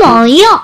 좋아요.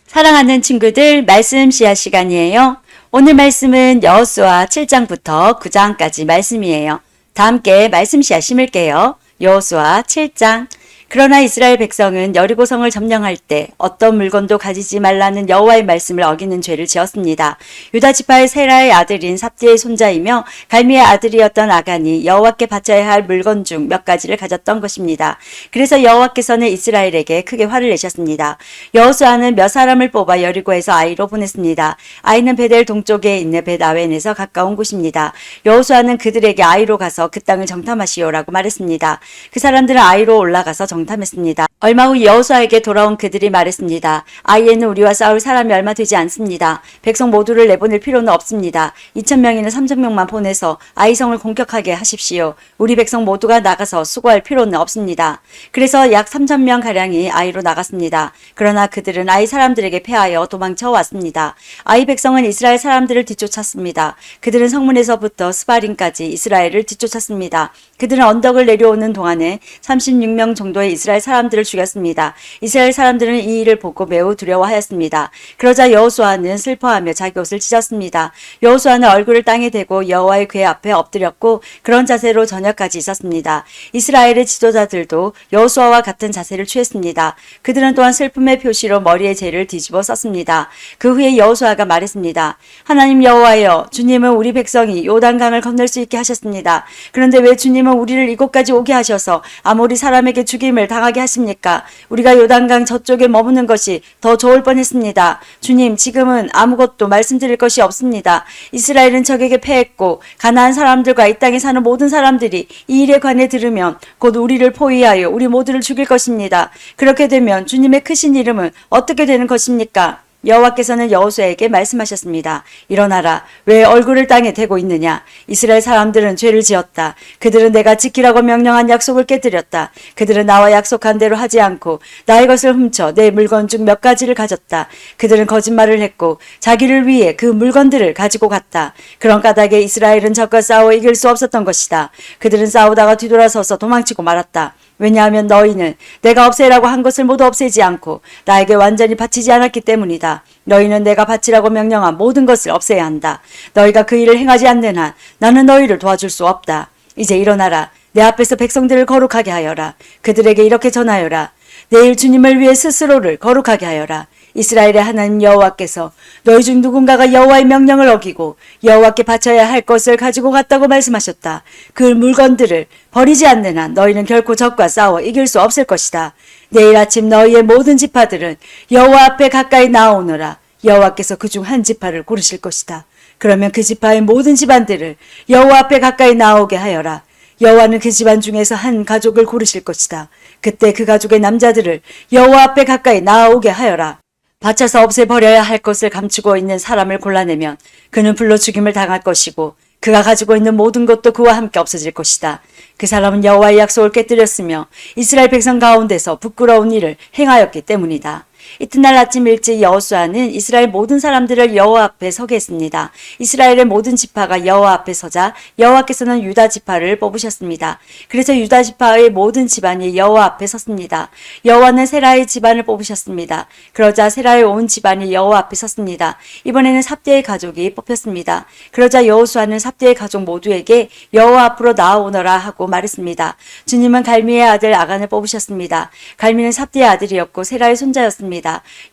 사랑하는 친구들, 말씀 씨앗 시간이에요. 오늘 말씀은 여호수아 7장부터 9장까지 말씀이에요. 다 함께 말씀 씨앗 심을게요. 여호수아 7장. 그러나 이스라엘 백성은 여리고성을 점령할 때 어떤 물건도 가지지 말라는 여호와의 말씀을 어기는 죄를 지었습니다. 유다 지파의 세라의 아들인 삽디의 손자이며 갈미의 아들이었던 아간이 여호와께 바쳐야 할 물건 중 몇 가지를 가졌던 것입니다. 그래서 여호와께서는 이스라엘에게 크게 화를 내셨습니다. 여호수아는 몇 사람을 뽑아 여리고에서 아이로 보냈습니다. 아이는 베델 동쪽에 있는 벳아웬에서 가까운 곳입니다. 여호수아는 그들에게 아이로 가서 그 땅을 정탐하시오라고 말했습니다. 그 사람들은 아이로 올라가서 정탐했습니다. 얼마 후 여호수아에게 돌아온 그들이 말했습니다. 아이에는 우리와 싸울 사람이 얼마 되지 않습니다. 백성 모두를 내보낼 필요는 없습니다. 2,000명이나 3,000명만 보내서 아이성을 공격하게 하십시오. 우리 백성 모두가 나가서 수고할 필요는 없습니다. 그래서 약 3,000명 가량이 아이로 나갔습니다. 그러나 그들은 아이 사람들에게 패하여 도망쳐 왔습니다. 아이 백성은 이스라엘 사람들을 뒤쫓았습니다. 그들은 성문에서부터 스바림까지 이스라엘을 뒤쫓았습니다. 그들은 언덕을 내려오는 동안에 36명 정도의 이스라엘 사람들을 죽였습니다. 이스라엘 사람들은 이 일을 보고 매우 두려워하였습니다. 그러자 여호수아는 슬퍼하며 자기 옷을 찢었습니다. 여호수아는 얼굴을 땅에 대고 여호와의 궤 앞에 엎드렸고 그런 자세로 저녁까지 있었습니다. 이스라엘의 지도자들도 여호수아와 같은 자세를 취했습니다. 그들은 또한 슬픔의 표시로 머리에 재를 뒤집어 썼습니다. 그 후에 여호수아가 말했습니다. 하나님 여호와여, 주님은 우리 백성이 요단강을 건널 수 있게 하셨습니다. 그런데 왜 주님은 우리를 이곳까지 오게 하셔서 아모리 사람에게 죽임을 당하게 하십니까? 우리가 요단강 저쪽에 머무는 것이 더 좋을 뻔했습니다. 주님, 지금은 아무것도 말씀드릴 것이 없습니다. 이스라엘은 적에게 패했고 가나안 사람들과 이 땅에 사는 모든 사람들이 이 일에 관해 들으면 곧 우리를 포위하여 우리 모두를 죽일 것입니다. 그렇게 되면 주님의 크신 이름은 어떻게 되는 것입니까? 여호와께서는 여호수아에게 말씀하셨습니다. 일어나라. 왜 얼굴을 땅에 대고 있느냐? 이스라엘 사람들은 죄를 지었다. 그들은 내가 지키라고 명령한 약속을 깨뜨렸다. 그들은 나와 약속한 대로 하지 않고 나의 것을 훔쳐 내 물건 중 몇 가지를 가졌다. 그들은 거짓말을 했고 자기를 위해 그 물건들을 가지고 갔다. 그런 까닭에 이스라엘은 적과 싸워 이길 수 없었던 것이다. 그들은 싸우다가 뒤돌아서서 도망치고 말았다. 왜냐하면 너희는 내가 없애라고 한 것을 모두 없애지 않고 나에게 완전히 바치지 않았기 때문이다. 너희는 내가 바치라고 명령한 모든 것을 없애야 한다. 너희가 그 일을 행하지 않는 한 나는 너희를 도와줄 수 없다. 이제 일어나라. 내 앞에서 백성들을 거룩하게 하여라. 그들에게 이렇게 전하여라. 내일 주님을 위해 스스로를 거룩하게 하여라. 이스라엘의 하나님 여호와께서 너희 중 누군가가 여호와의 명령을 어기고 여호와께 바쳐야 할 것을 가지고 갔다고 말씀하셨다. 그 물건들을 버리지 않는 한 너희는 결코 적과 싸워 이길 수 없을 것이다. 내일 아침 너희의 모든 지파들은 여호와 앞에 가까이 나오너라. 여호와께서 그 중 한 지파를 고르실 것이다. 그러면 그 지파의 모든 집안들을 여호와 앞에 가까이 나오게 하여라. 여호와는 그 집안 중에서 한 가족을 고르실 것이다. 그때 그 가족의 남자들을 여호와 앞에 가까이 나오게 하여라. 바쳐서 없애버려야 할 것을 감추고 있는 사람을 골라내면 그는 불로 죽임을 당할 것이고 그가 가지고 있는 모든 것도 그와 함께 없어질 것이다. 그 사람은 여호와의 약속을 깨뜨렸으며 이스라엘 백성 가운데서 부끄러운 일을 행하였기 때문이다. 이튿날 아침 일찍 여호수아는 이스라엘 모든 사람들을 여호와 앞에 서게 했습니다. 이스라엘의 모든 지파가 여호와 앞에 서자 여호와께서는 유다 지파를 뽑으셨습니다. 그래서 유다 지파의 모든 집안이 여호와 앞에 섰습니다. 여호와는 세라의 집안을 뽑으셨습니다. 그러자 세라의 온 집안이 여호와 앞에 섰습니다. 이번에는 삽디의 가족이 뽑혔습니다. 그러자 여호수아는 삽디의 가족 모두에게 여호와 앞으로 나아오너라 하고 말했습니다. 주님은 갈미의 아들 아간을 뽑으셨습니다. 갈미는 삽디의 아들이었고 세라의 손자였습니다.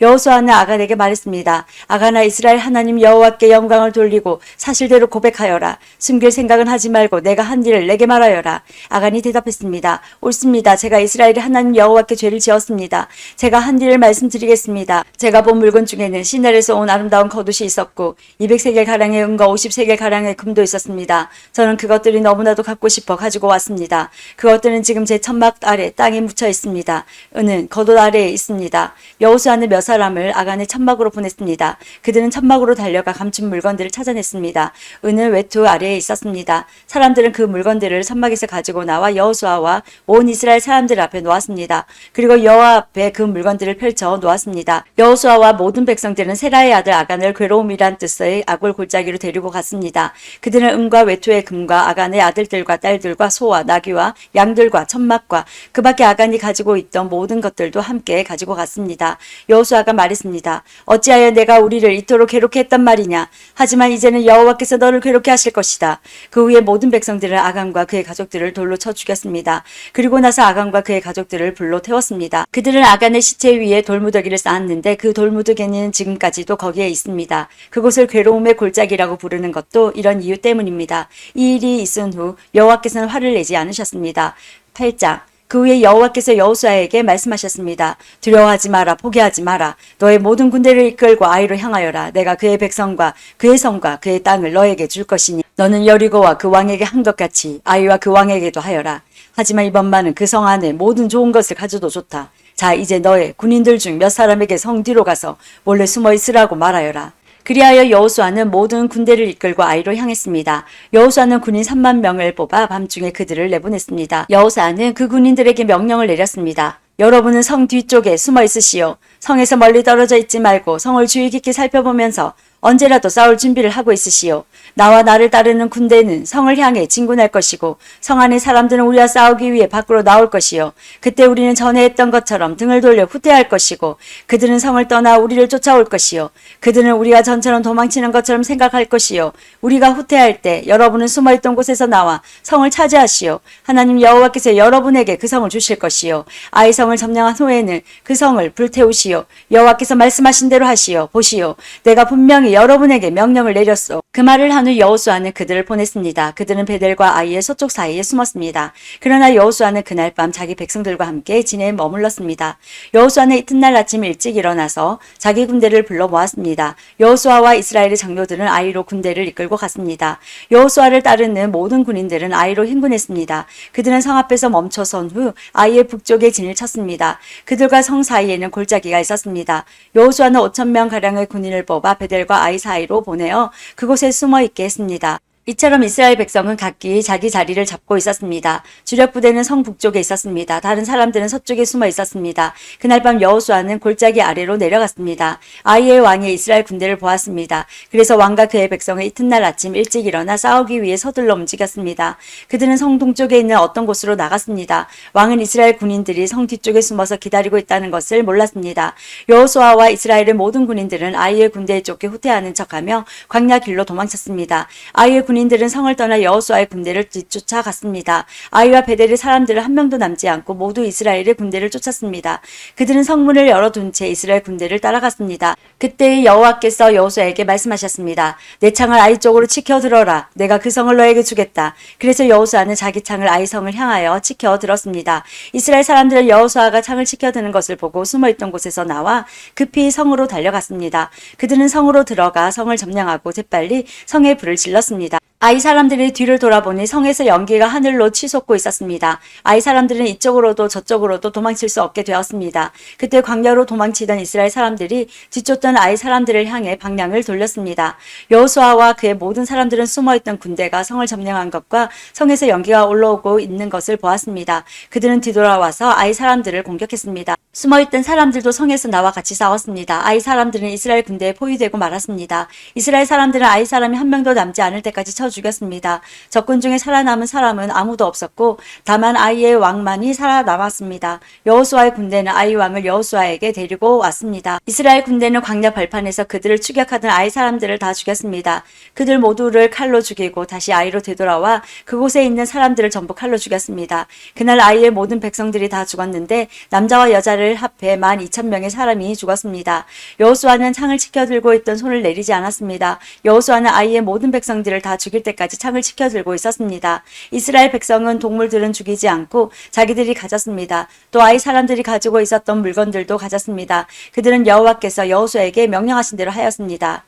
여호수아는 아간에게 말했습니다. 아간아, 이스라엘 하나님 여호와께 영광을 돌리고 사실대로 고백하여라. 숨길 생각은 하지 말고 내가 한 일을 내게 말하여라. 아간이 대답했습니다. 옳습니다. 제가 이스라엘의 하나님 여호와께 죄를 지었습니다. 제가 한 일을 말씀드리겠습니다. 제가 본 물건 중에는 시넬에서 온 아름다운 겉옷이 있었고 200세겔 가량의 은과 50세겔 가량의 금도 있었습니다. 저는 그것들이 너무나도 갖고 싶어 가지고 왔습니다. 그것들은 지금 제 천막 아래 땅에 묻혀 있습니다. 은은 겉옷 아래에 있습니다. 여호수아는 몇 사람을 아간의 천막으로 보냈습니다. 그들은 천막으로 달려가 감춘 물건들을 찾아냈습니다. 은은 외투 아래에 있었습니다. 사람들은 그 물건들을 천막에서 가지고 나와 여호수아와 온 이스라엘 사람들 앞에 놓았습니다. 그리고 여호와 앞에 그 물건들을 펼쳐 놓았습니다. 여호수아와 모든 백성들은 세라의 아들 아간을 괴로움이란 뜻의 악을 골짜기로 데리고 갔습니다. 그들은 은과 외투의 금과 아간의 아들들과 딸들과 소와 나귀와 양들과 천막과 그 밖에 아간이 가지고 있던 모든 것들도 함께 가지고 갔습니다. 여호수아가 말했습니다. 어찌하여 내가 우리를 이토록 괴롭게 했단 말이냐. 하지만 이제는 여호와께서 너를 괴롭게 하실 것이다. 그 후에 모든 백성들은 아간과 그의 가족들을 돌로 쳐 죽였습니다. 그리고 나서 아간과 그의 가족들을 불로 태웠습니다. 그들은 아간의 시체 위에 돌무더기를 쌓았는데 그 돌무더기는 지금까지도 거기에 있습니다. 그곳을 괴로움의 골짜기라고 부르는 것도 이런 이유 때문입니다. 이 일이 있은 후 여호와께서는 화를 내지 않으셨습니다. 8장 그 후에 여호와께서 여호수아에게 말씀하셨습니다. 두려워하지 마라, 포기하지 마라. 너의 모든 군대를 이끌고 아이로 향하여라. 내가 그의 백성과 그의 성과 그의 땅을 너에게 줄 것이니 너는 여리고와 그 왕에게 한 것 같이 아이와 그 왕에게도 하여라. 하지만 이번만은 그 성 안에 모든 좋은 것을 가져도 좋다. 자, 이제 너의 군인들 중 몇 사람에게 성 뒤로 가서 몰래 숨어 있으라고 말하여라. 그리하여 여호수아는 모든 군대를 이끌고 아이로 향했습니다. 여호수아는 군인 3만 명을 뽑아 밤중에 그들을 내보냈습니다. 여호수아는 그 군인들에게 명령을 내렸습니다. 여러분은 성 뒤쪽에 숨어 있으시오. 성에서 멀리 떨어져 있지 말고 성을 주의 깊게 살펴보면서 언제라도 싸울 준비를 하고 있으시오. 나와 나를 따르는 군대는 성을 향해 진군할 것이고 성 안의 사람들은 우리와 싸우기 위해 밖으로 나올 것이요. 그때 우리는 전에 했던 것처럼 등을 돌려 후퇴할 것이고 그들은 성을 떠나 우리를 쫓아올 것이요. 그들은 우리가 전처럼 도망치는 것처럼 생각할 것이요. 우리가 후퇴할 때 여러분은 숨어있던 곳에서 나와 성을 차지하시오. 하나님 여호와께서 여러분에게 그 성을 주실 것이요. 아이 성을 점령한 후에는 그 성을 불태우시오. 여호와께서 말씀하신 대로 하시오. 보시오. 내가 분명히 여러분에게 명령을 내렸소. 그 말을 한 후 여호수아는 그들을 보냈습니다. 그들은 베델과 아이의 서쪽 사이에 숨었습니다. 그러나 여호수아는 그날 밤 자기 백성들과 함께 진해에 머물렀습니다. 여호수아는 이튿날 아침 일찍 일어나서 자기 군대를 불러 모았습니다. 여호수아와 이스라엘의 장로들은 아이로 군대를 이끌고 갔습니다. 여호수아를 따르는 모든 군인들은 아이로 행군했습니다. 그들은 성 앞에서 멈춰선 후 아이의 북쪽에 진을 쳤습니다. 그들과 성 사이에는 골짜기가 있었습니다. 여호수아는 5,000명 가량의 군인을 뽑아 베델과 아이 사이로 보내어 그곳에 숨어 있게 했습니다. 이처럼 이스라엘 백성은 각기 자기 자리를 잡고 있었습니다. 주력 부대는 성 북쪽에 있었습니다. 다른 사람들은 서쪽에 숨어 있었습니다. 그날 밤 여호수아는 골짜기 아래로 내려갔습니다. 아이의 왕이 이스라엘 군대를 보았습니다. 그래서 왕과 그의 백성은 이튿날 아침 일찍 일어나 싸우기 위해 서둘러 움직였습니다. 그들은 성 동쪽에 있는 어떤 곳으로 나갔습니다. 왕은 이스라엘 군인들이 성 뒤쪽에 숨어서 기다리고 있다는 것을 몰랐습니다. 여호수아와 이스라엘의 모든 군인들은 아이의 군대에 쫓겨 후퇴하는 척하며 광야 길로 도망쳤습니다. 아이의 군인들은 성을 떠나 여호수아의 군대를 뒤쫓아갔습니다. 아이와 베델의 사람들은 한 명도 남지 않고 모두 이스라엘의 군대를 쫓았습니다. 그들은 성문을 열어둔 채 이스라엘 군대를 따라갔습니다. 그때 여호와께서 여호수아에게 말씀하셨습니다. 내 창을 아이 쪽으로 치켜들어라. 내가 그 성을 너에게 주겠다. 그래서 여호수아는 자기 창을 아이 성을 향하여 치켜들었습니다. 이스라엘 사람들은 여호수아가 창을 치켜드는 것을 보고 숨어있던 곳에서 나와 급히 성으로 달려갔습니다. 그들은 성으로 들어가 성을 점령하고 재빨리 성에 불을 질렀습니다. 아이 사람들이 뒤를 돌아보니 성에서 연기가 하늘로 치솟고 있었습니다. 아이 사람들은 이쪽으로도 저쪽으로도 도망칠 수 없게 되었습니다. 그때 광야로 도망치던 이스라엘 사람들이 뒤쫓던 아이 사람들을 향해 방향을 돌렸습니다. 여호수아와 그의 모든 사람들은 숨어있던 군대가 성을 점령한 것과 성에서 연기가 올라오고 있는 것을 보았습니다. 그들은 뒤돌아와서 아이 사람들을 공격했습니다. 숨어있던 사람들도 성에서 나와 같이 싸웠습니다. 아이 사람들은 이스라엘 군대에 포위되고 말았습니다. 이스라엘 사람들은 아이 사람이 한 명도 남지 않을 때까지 쳐 죽였습니다. 적군 중에 살아남은 사람은 아무도 없었고 다만 아이의 왕만이 살아남았습니다. 여호수아의 군대는 아이 왕을 여호수아에게 데리고 왔습니다. 이스라엘 군대는 광야 벌판에서 그들을 추격하던 아이 사람들을 다 죽였습니다. 그들 모두를 칼로 죽이고 다시 아이로 되돌아와 그곳에 있는 사람들을 전부 칼로 죽였습니다. 그날 아이의 모든 백성들이 다 죽었는데 남자와 여자를 합해 12,000명의 사람이 죽었습니다. 여호수아는 창을 치켜들고 있던 손을 내리지 않았습니다. 여호수아는 아이의 모든 백성들을 다 죽일 때까지 창을 치켜들고 있었습니다. 이스라엘 백성은 동물들은 죽이지 않고 자기들이 가졌습니다. 또 아이 사람들이 가지고 있었던 물건들도 가졌습니다. 그들은 여호와께서 여호수아에게 명령하신 대로 하였습니다.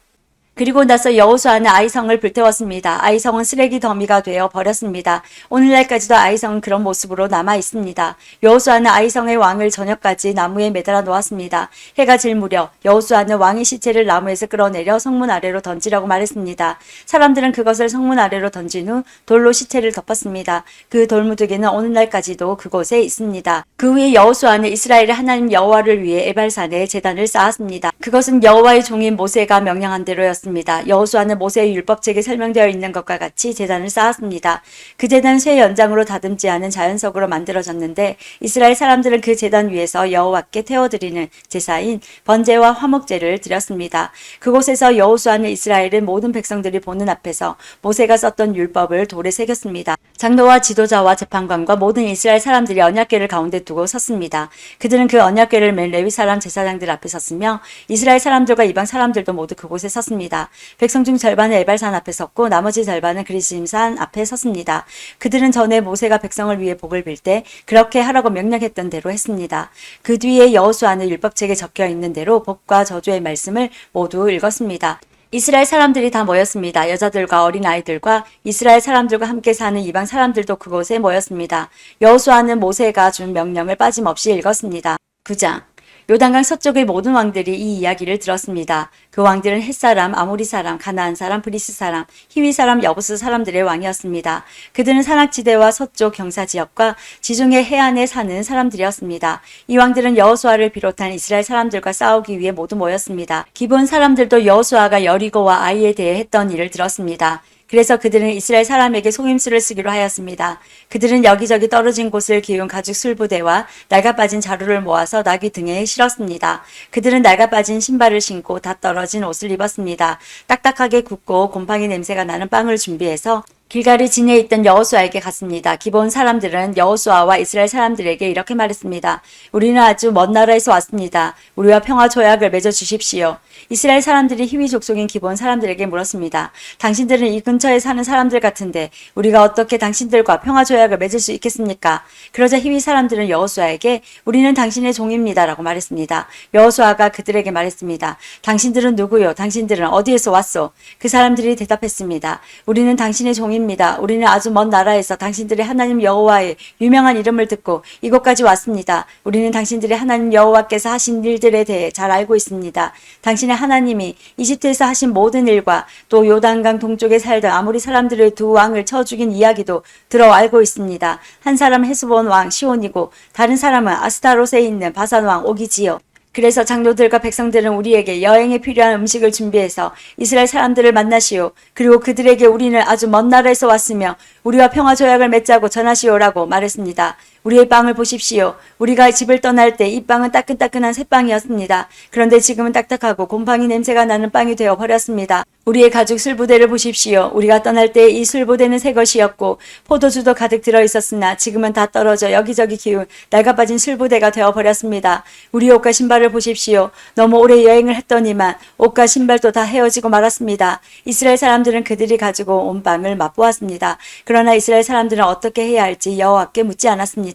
그리고 나서 여호수아는 아이성을 불태웠습니다. 아이성은 쓰레기 더미가 되어 버렸습니다. 오늘날까지도 아이성은 그런 모습으로 남아 있습니다. 여호수아는 아이성의 왕을 저녁까지 나무에 매달아 놓았습니다. 해가 질 무렵 여호수아는 왕의 시체를 나무에서 끌어내려 성문 아래로 던지라고 말했습니다. 사람들은 그것을 성문 아래로 던진 후 돌로 시체를 덮었습니다. 그 돌무더기는 오늘날까지도 그곳에 있습니다. 그 후에 여호수아는 이스라엘의 하나님 여호와를 위해 에발산에 제단을 쌓았습니다. 그것은 여호와의 종인 모세가 명령한 대로였습니다. 드렸습니다. 여호수아는 모세의 율법책에 설명되어 있는 것과 같이 제단을 쌓았습니다. 그 제단은 쇠 연장으로 다듬지 않은 자연석으로 만들어졌는데 이스라엘 사람들은 그 제단 위에서 여호와께 태워드리는 제사인 번제와 화목제를 드렸습니다. 그곳에서 여호수아는 이스라엘의 모든 백성들이 보는 앞에서 모세가 썼던 율법을 돌에 새겼습니다. 장로와 지도자와 재판관과 모든 이스라엘 사람들이 언약궤를 가운데 두고 섰습니다. 그들은 그 언약궤를 맨 레위 사람 제사장들 앞에 섰으며 이스라엘 사람들과 이방 사람들도 모두 그곳에 섰습니다. 백성 중 절반은 에발산 앞에 섰고 나머지 절반은 그리심산 앞에 섰습니다. 그들은 전에 모세가 백성을 위해 복을 빌 때 그렇게 하라고 명령했던 대로 했습니다. 그 뒤에 여호수아는 율법책에 적혀 있는 대로 복과 저주의 말씀을 모두 읽었습니다. 이스라엘 사람들이 다 모였습니다. 여자들과 어린아이들과 이스라엘 사람들과 함께 사는 이방 사람들도 그곳에 모였습니다. 여호수아는 모세가 준 명령을 빠짐없이 읽었습니다. 9장. 요단강 서쪽의 모든 왕들이 이 이야기를 들었습니다. 그 왕들은 헷사람, 아모리 사람, 가나안 사람, 브리스 사람, 히위 사람, 여부스 사람들의 왕이었습니다. 그들은 산악지대와 서쪽 경사지역과 지중해 해안에 사는 사람들이었습니다. 이 왕들은 여호수아를 비롯한 이스라엘 사람들과 싸우기 위해 모두 모였습니다. 기본 사람들도 여호수아가 여리고와 아이에 대해 했던 일을 들었습니다. 그래서 그들은 이스라엘 사람에게 속임수를 쓰기로 하였습니다. 그들은 여기저기 떨어진 곳을 기운 가죽 술부대와 낡아 빠진 자루를 모아서 나귀 등에 실었습니다. 그들은 낡아 빠진 신발을 신고 다 떨어진 옷을 입었습니다. 딱딱하게 굽고 곰팡이 냄새가 나는 빵을 준비해서 길갈이 진에 있던 여호수아에게 갔습니다. 기본 사람들은 여호수아와 이스라엘 사람들에게 이렇게 말했습니다. 우리는 아주 먼 나라에서 왔습니다. 우리와 평화 조약을 맺어 주십시오. 이스라엘 사람들이 히위 족속인 기본 사람들에게 물었습니다. 당신들은 이 근처에 사는 사람들 같은데 우리가 어떻게 당신들과 평화 조약을 맺을 수 있겠습니까? 그러자 히위 사람들은 여호수아에게 우리는 당신의 종입니다 라고 말했습니다. 여호수아가 그들에게 말했습니다. 당신들은 누구요? 당신들은 어디에서 왔소? 그 사람들이 대답했습니다. 우리는 당신의 종입니다. 우리는 아주 먼 나라에서 당신들의 하나님 여호와의 유명한 이름을 듣고 이곳까지 왔습니다. 우리는 당신들의 하나님 여호와께서 하신 일들에 대해 잘 알고 있습니다. 당신의 하나님이 이집트에서 하신 모든 일과 또 요단강 동쪽에 살던 아모리 사람들의 두 왕을 쳐 죽인 이야기도 들어 알고 있습니다. 한 사람은 헤스본 왕 시온이고 다른 사람은 아스타롯에 있는 바산 왕 옥이지요. 그래서 장로들과 백성들은 우리에게 여행에 필요한 음식을 준비해서 이스라엘 사람들을 만나시오. 그리고 그들에게 우리는 아주 먼 나라에서 왔으며 우리와 평화 조약을 맺자고 전하시오라고 말했습니다. 우리의 빵을 보십시오. 우리가 집을 떠날 때 이 빵은 따끈따끈한 새빵이었습니다. 그런데 지금은 딱딱하고 곰팡이 냄새가 나는 빵이 되어 버렸습니다. 우리의 가죽 술부대를 보십시오. 우리가 떠날 때 이 술부대는 새 것이었고 포도주도 가득 들어 있었으나 지금은 다 떨어져 여기저기 기운 낡아빠진 술부대가 되어 버렸습니다. 우리의 옷과 신발을 보십시오. 너무 오래 여행을 했더니만 옷과 신발도 다 헤어지고 말았습니다. 이스라엘 사람들은 그들이 가지고 온 빵을 맛보았습니다. 그러나 이스라엘 사람들은 어떻게 해야 할지 여호와께 묻지 않았습니다.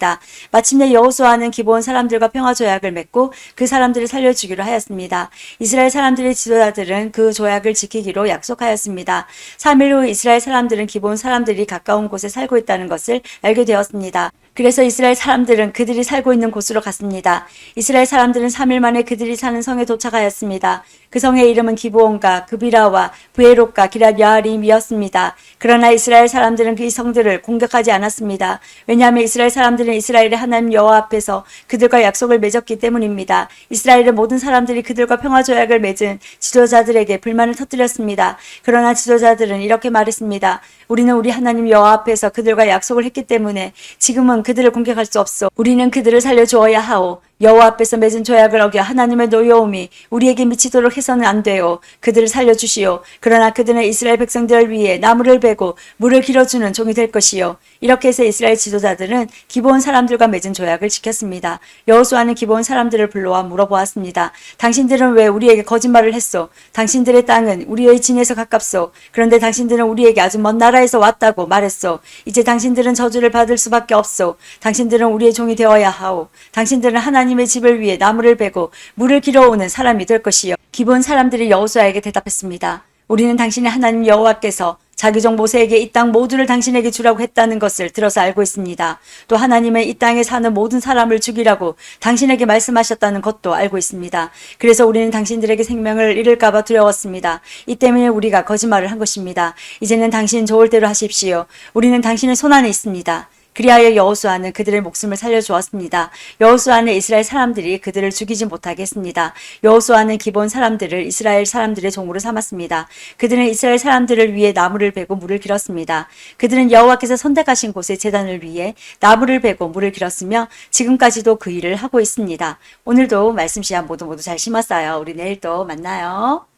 마침내 여호수아는 기브온 사람들과 평화 조약을 맺고 그 사람들을 살려주기로 하였습니다. 이스라엘 사람들의 지도자들은 그 조약을 지키기로 약속하였습니다. 3일 후 이스라엘 사람들은 기브온 사람들이 가까운 곳에 살고 있다는 것을 알게 되었습니다. 그래서 이스라엘 사람들은 그들이 살고 있는 곳으로 갔습니다. 이스라엘 사람들은 3일 만에 그들이 사는 성에 도착하였습니다. 그 성의 이름은 기브온과 그비라와 브에롯과 기랏 여아림이었습니다. 그러나 이스라엘 사람들은 그 성들을 공격하지 않았습니다. 왜냐하면 이스라엘 사람들은 이스라엘의 하나님 여호와 앞에서 그들과 약속을 맺었기 때문입니다. 이스라엘의 모든 사람들이 그들과 평화 조약을 맺은 지도자들에게 불만을 터뜨렸습니다. 그러나 지도자들은 이렇게 말했습니다. 우리는 우리 하나님 여호와 앞에서 그들과 약속을 했기 때문에 지금은 그들을 공격할 수 없소. 우리는 그들을 살려주어야 하오. 여호와 앞에서 맺은 조약을 어겨 하나님의 노여움이 우리에게 미치도록 해서는 안 돼요. 그들을 살려주시오. 그러나 그들은 이스라엘 백성들을 위해 나무를 베고 물을 길어주는 종이 될 것이요. 이렇게 해서 이스라엘 지도자들은 기브온 사람들과 맺은 조약을 지켰습니다. 여호수아는 기브온 사람들을 불러와 물어보았습니다. 당신들은 왜 우리에게 거짓말을 했소? 당신들의 땅은 우리의 진에서 가깝소. 그런데 당신들은 우리에게 아주 먼 나라에서 왔다고 말했소. 이제 당신들은 저주를 받을 수밖에 없소. 당신들은 우리의 종이 되어야 하오. 당신들은 하나님의 집을 위해 나무를 베고 물을 길어오는 사람이 될 것이요. 기브온 사람들이 여호수아에게 대답했습니다. 우리는 당신의 하나님 여호와께서 자기 종 모세에게 이 땅 모두를 당신에게 주라고 했다는 것을 들어서 알고 있습니다. 또 하나님은 이 땅에 사는 모든 사람을 죽이라고 당신에게 말씀하셨다는 것도 알고 있습니다. 그래서 우리는 당신들에게 생명을 잃을까 봐 두려웠습니다. 이 때문에 우리가 거짓말을 한 것입니다. 이제는 당신 좋을 대로 하십시오. 우리는 당신의 손안에 있습니다. 그리하여 여호수아는 그들의 목숨을 살려주었습니다. 여호수아는 이스라엘 사람들이 그들을 죽이지 못하게 했습니다. 여호수아는 기본 사람들을 이스라엘 사람들의 종으로 삼았습니다. 그들은 이스라엘 사람들을 위해 나무를 베고 물을 길었습니다. 그들은 여호와께서 선택하신 곳에 제단을 위해 나무를 베고 물을 길었으며 지금까지도 그 일을 하고 있습니다. 오늘도 말씀 시간 모두 잘 심었어요. 우리 내일 또 만나요.